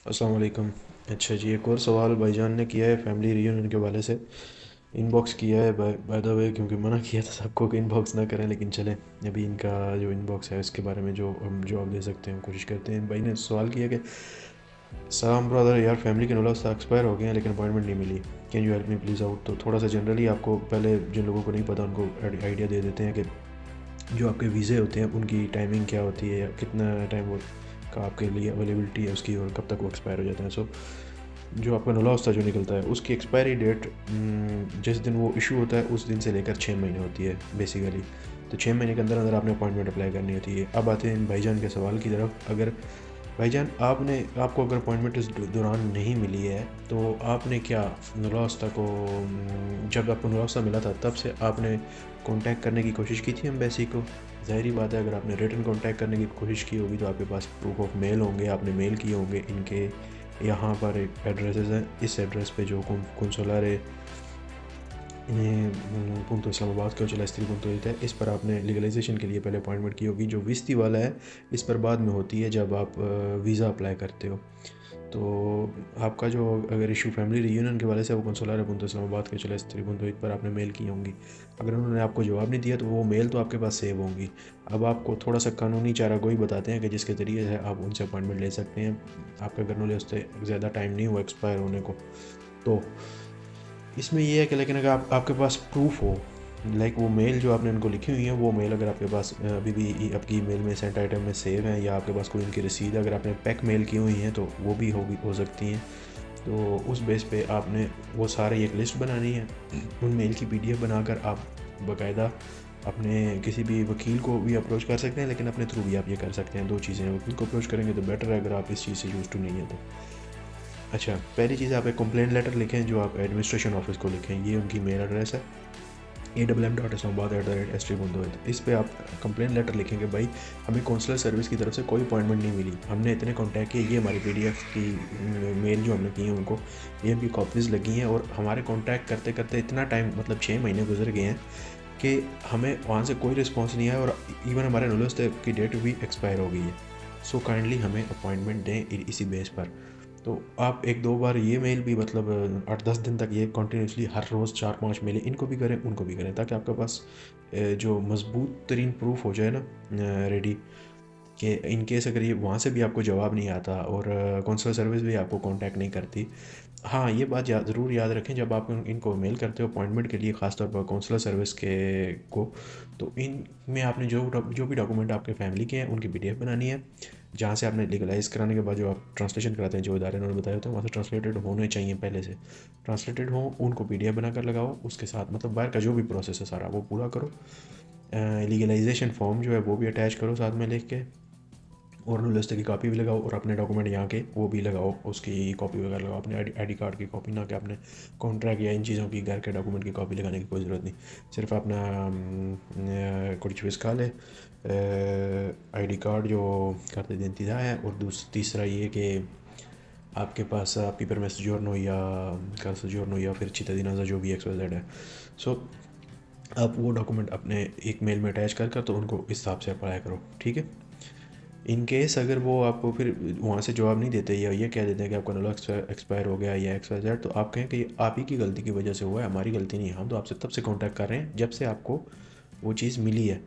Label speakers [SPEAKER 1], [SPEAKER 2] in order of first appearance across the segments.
[SPEAKER 1] अस्सलाम वालेकुम। अच्छा जी, एक और सवाल भाईजान ने किया है फैमिली रियूनियन के हवाले से। इनबॉक्स किया है बाय द वे, क्योंकि मना किया था सबको कि इनबॉक्स ना करें, लेकिन चलें अभी इनका जो इनबॉक्स है उसके बारे में जो हम जवाब दे सकते हैं कोशिश करते हैं। भाई ने सवाल किया कि सलाम ब्रदर, यार फैमिली के नोला एक्सपायर हो गए हैं लेकिन अपॉइंटमेंट नहीं मिली, can you help me please out. तो थोड़ा सा जनरली आपको पहले जिन लोगों को नहीं पता उनको आइडिया दे देते हैं कि जो आपके वीज़े होते हैं उनकी टाइमिंग क्या होती है, या कितना टाइम वो का आपके लिए अवेलेबिलिटी है उसकी, और कब तक वो एक्सपायर हो जाता है। सो जो आपका नुला होता जो निकलता है उसकी एक्सपायरी डेट जिस दिन वो इशू होता है उस दिन से लेकर 6 महीने होती है बेसिकली। तो 6 महीने के अंदर अंदर आपने अपॉइंटमेंट अप्लाई करनी होती है। अब आते हैं भाईजान के सवाल की तरफ। अगर भाईजान आपको अगर अपॉइंटमेंट इस दौरान नहीं मिली है तो आपने क्या नुलास्ता को जब आपको नुलास्ता मिला था तब से आपने कांटेक्ट करने की कोशिश की थी एम्बेसी को। ज़ाहिर बात है, अगर आपने रिटर्न कांटेक्ट करने की कोशिश की होगी तो आपके पास प्रूफ ऑफ मेल होंगे, आपने मेल किए होंगे। इनके यहाँ पर एक एड्रेसेस हैं, इस एड्रेस पे जो कंसुलर पुंतो इस्लामाबाद के चला स्त्री पुंतो है, इस पर आपने लीगलाइजेशन के लिए पहले अपॉइंटमेंट की होगी। जो विस्ती वाला है इस पर बाद में होती है जब आप वीज़ा अप्लाई करते हो। तो आपका जो अगर इशू फैमिली रियूनियन के वाले से वो कंसुलर पुंतो इस्लामाबाद के चला स्त्री पुंतो पर आपने मेल की होंगी। अगर उन्होंने आपको जवाब नहीं दिया तो वो मेल तो आपके पास सेव होंगी। अब आपको थोड़ा सा कानूनी चारा गोई बताते हैं कि जिसके ज़रिए है आप उनसे अपॉइंटमेंट ले सकते हैं। आपका अगर नॉलेज उससे ज़्यादा टाइम नहीं हुआ एक्सपायर होने को, तो इसमें ये है कि लेकिन अगर आपके पास प्रूफ हो, लाइक वो मेल जो आपने उनको लिखी हुई है वो मेल अगर आपके पास अभी भी आपकी ईमेल में सेंट आइटम में सेव है, या आपके पास कोई उनकी रसीद अगर आपने पैक मेल की हुई हैं तो वो भी हो सकती हैं। तो उस बेस पे आपने वो सारे एक लिस्ट बनानी है। उन मेल की पीडीएफ बनाकर आप बाकायदा अपने किसी भी वकील को भी अप्रोच कर सकते हैं, लेकिन अपने थ्रू भी आप ये कर सकते हैं। दो चीज़ें, वकील को अप्रोच करेंगे तो बेटर है अगर आप इस चीज़ से यूज़ टू नहीं है तो। अच्छा, पहली चीज़ आप एक कंप्लेंट लेटर लिखें जो आप एडमिनिस्ट्रेशन ऑफिस को लिखें। ये उनकी मेल एड्रेस है AWM.Islamabad@ST इस पे आप कंप्लेंट लेटर लिखेंगे, भाई हमें कौंसलर सर्विस की तरफ से कोई अपॉइंटमेंट नहीं मिली, हमने इतने कॉन्टैक्ट किए, ये हमारी PDF की मेल जो हमने की है उनको ये उनकी कॉपीज़ लगी हैं, और हमारे कॉन्टैक्ट करते करते इतना टाइम मतलब 6 महीने गुजर गए हैं कि हमें वहाँ से कोई रिस्पॉन्स नहीं आया, और इवन हमारे नोटिस की डेट भी एक्सपायर हो गई है। सो काइंडली हमें अपॉइंटमेंट दें इसी बेस पर। तो आप एक दो बार ये मेल भी मतलब 8-10 दिन तक ये कंटिन्यूसली हर रोज़ 4-5 मेलें इनको भी करें उनको भी करें, ताकि आपके पास जो मज़बूत तरीन प्रूफ हो जाए ना रेडी, कि इन केस अगर ये वहाँ से भी आपको जवाब नहीं आता और कौंसलर सर्विस भी आपको कांटेक्ट नहीं करती। हाँ, ये बात ज़रूर याद रखें जब आप इनको मेल करते हो अपॉइंटमेंट के लिए, ख़ासतौर पर कौंसलर सर्विस के को, तो इन में आपने जो भी डॉक्यूमेंट आपके फैमिली के हैं उनकी PDF बनानी है, जहाँ से आपने लीगलाइज़ कराने के बाद जो आप ट्रांसलेशन कराते हैं जो इदारे ने बताए होते हैं वहाँ से ट्रांसलेटेड होने चाहिए, पहले से ट्रांसलेटेड हो, उनको PDF बनाकर लगाओ। उसके साथ मतलब बाहर का जो भी प्रोसेस है सारा वो पूरा करो। लीगलाइजेशन फॉर्म जो है वो भी अटैच करो साथ में लिख के, और लिस्ट की कॉपी भी लगाओ, और अपने डॉक्यूमेंट यहाँ के वो भी लगाओ, उसकी कॉपी वगैरह लगाओ, अपने ID कार्ड की कॉपी, ना कि अपने कॉन्ट्रैक्ट या इन चीज़ों की घर के डॉक्यूमेंट की कॉपी लगाने की कोई ज़रूरत नहीं। सिर्फ अपना कुछ विस्का ले ID कार्ड जो करते इंतज़ा है, और तीसरा ये कि आपके पास पेपर में सजोर्नो या कर सजोर्नो या फिर चितादिनाजा जो भी XYZ है। सो आप वो डॉक्यूमेंट अपने एक मेल में अटैच कर तो उनको इस हिसाब से अप्लाई करो, ठीक है। इन केस अगर वो आपको फिर वहाँ से जवाब नहीं देते या ये कह देते हैं कि आपका नोला एक्सपायर हो गया या XYZ, तो आप कहें कि ये आप ही की गलती की वजह से हुआ है, हमारी गलती नहीं है, हम तो आपसे तब से कांटेक्ट कर रहे हैं जब से आपको वो चीज़ मिली है,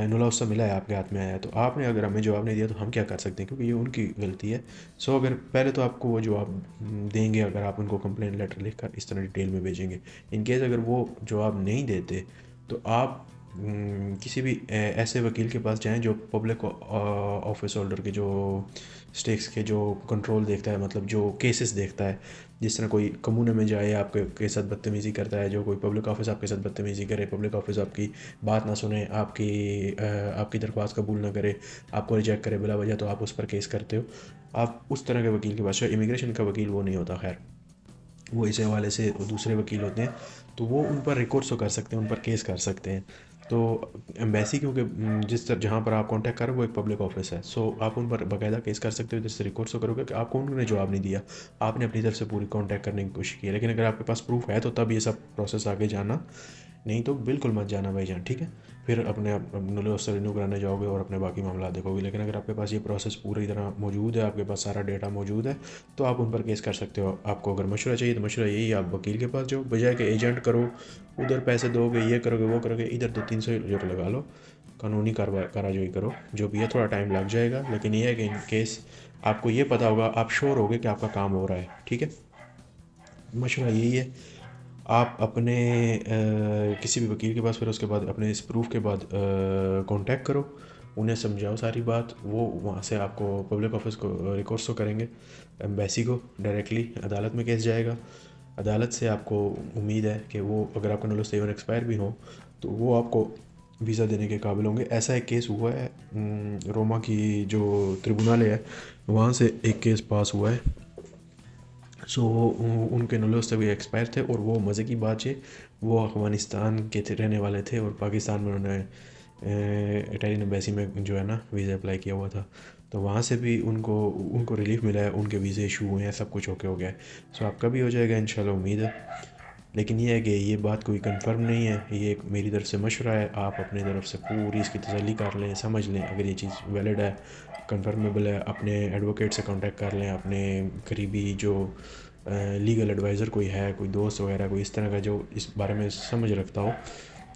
[SPEAKER 1] नोला उससे मिला है, आपके हाथ में आया है। तो आपने अगर हमें जवाब नहीं दिया तो हम क्या कर सकते हैं, क्योंकि ये उनकी गलती है। सो अगर पहले तो आपको वो जवाब देंगे अगर आप उनको कंप्लेंट लेटर लिख कर इस तरह डिटेल में भेजेंगे। इन केस अगर वो जवाब नहीं देते तो आप किसी भी ऐसे वकील के पास जाएं जो पब्लिक ऑफिस होल्डर के जो स्टेक्स के जो कंट्रोल देखता है, मतलब जो केसेस देखता है। जिस तरह कोई कमूने में जाए आपके के साथ बदतमीज़ी करता है, जो कोई पब्लिक ऑफिस आपके साथ बदतमीज़ी करे, पब्लिक ऑफिस आपकी बात ना सुने, आपकी दरख्वास्त कबूल ना करे, आपको रिजेक्ट करे बिला वजह, तो आप उस पर केस करते हो। आप उस तरह के वकील के पास, इमिग्रेशन का वकील वो नहीं होता, खैर वो इस हवाले से दूसरे वकील होते हैं, तो वो उन पर रिकॉर्ड्स तो कर सकते हैं, उन पर केस कर सकते हैं। तो एम्बेसी क्योंकि जिस तरह जहाँ पर आप कांटेक्ट कर रहे हो वो एक पब्लिक ऑफिस है, सो आप उन पर बाकायदा केस कर सकते हो, जिससे रिकॉर्ड्स तो करोगे कि आपको उन्होंने जवाब नहीं दिया, आपने अपनी तरफ से पूरी कांटेक्ट करने की कोशिश की है। लेकिन अगर आपके पास प्रूफ है तो तब ये सब प्रोसेस आगे जाना नहीं तो बिल्कुल मत जाना भाईजान, ठीक है। फिर अपने नलो से रिन्यू कराने जाओगे और अपने बाकी मामला देखोगे। लेकिन अगर आपके पास ये प्रोसेस पूरी तरह मौजूद है, आपके पास सारा डेटा मौजूद है, तो आप उन पर केस कर सकते हो। आपको अगर मशवरा चाहिए तो मशवरा यही है, आप वकील के पास जाओ, बजाय कि एजेंट करो, उधर पैसे दोगे, ये करोगे वो करोगे, इधर 200-300 जो लगा लो, कानूनी कार्रवाई करो, जो भी है थोड़ा टाइम लग जाएगा। लेकिन ये है कि इन केस आपको ये पता होगा, आप श्योर होगे कि आपका काम हो रहा है, ठीक है। मशवरा यही है, आप अपने किसी भी वकील के पास, फिर उसके बाद अपने इस प्रूफ के बाद कांटेक्ट करो, उन्हें समझाओ सारी बात। वो वहाँ से आपको पब्लिक ऑफिस को रिकोर्स तो करेंगे, एम्बेसी को डायरेक्टली अदालत में केस जाएगा। अदालत से आपको उम्मीद है कि वो, अगर आपका नॉलेज सेवन एक्सपायर भी हो, तो वो आपको वीज़ा देने के काबिल होंगे। ऐसा एक केस हुआ है, रोमा की जो ट्रिब्यूनल है वहाँ से एक केस पास हुआ है। सो उनके नॉलेज से भी एक्सपायर थे, और वो मज़े की बात है, वो अफ़गानिस्तान के रहने वाले थे, और पाकिस्तान में उन्होंने इटालियन एम्बेसी में जो है ना वीज़ा अप्लाई किया हुआ था। तो वहाँ से भी उनको उनको रिलीफ मिला है, उनके वीज़े इशू हुए हैं, सब कुछ ओके हो गया है। सो आपका भी हो जाएगा इंशाल्लाह, उम्मीद है। लेकिन ये है कि ये बात कोई कंफर्म नहीं है, ये एक मेरी तरफ से मशवरा है। आप अपनी तरफ से पूरी इसकी तसल्ली कर लें, समझ लें, अगर ये चीज़ वैलिड है, कंफर्मेबल है, अपने एडवोकेट से कांटेक्ट कर लें, अपने करीबी जो लीगल एडवाइज़र कोई है, कोई दोस्त वगैरह, कोई इस तरह का जो इस बारे में समझ रखता हो,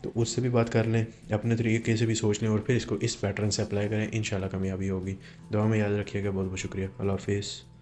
[SPEAKER 1] तो उससे भी बात कर लें, अपने तरीके से भी सोच लें, और फिर इसको इस पैटर्न से अप्लाई करें। इंशाल्लाह कामयाबी होगी। दुआ में याद रखिएगा। बहुत बहुत शुक्रिया। अल्लाह हाफिज़।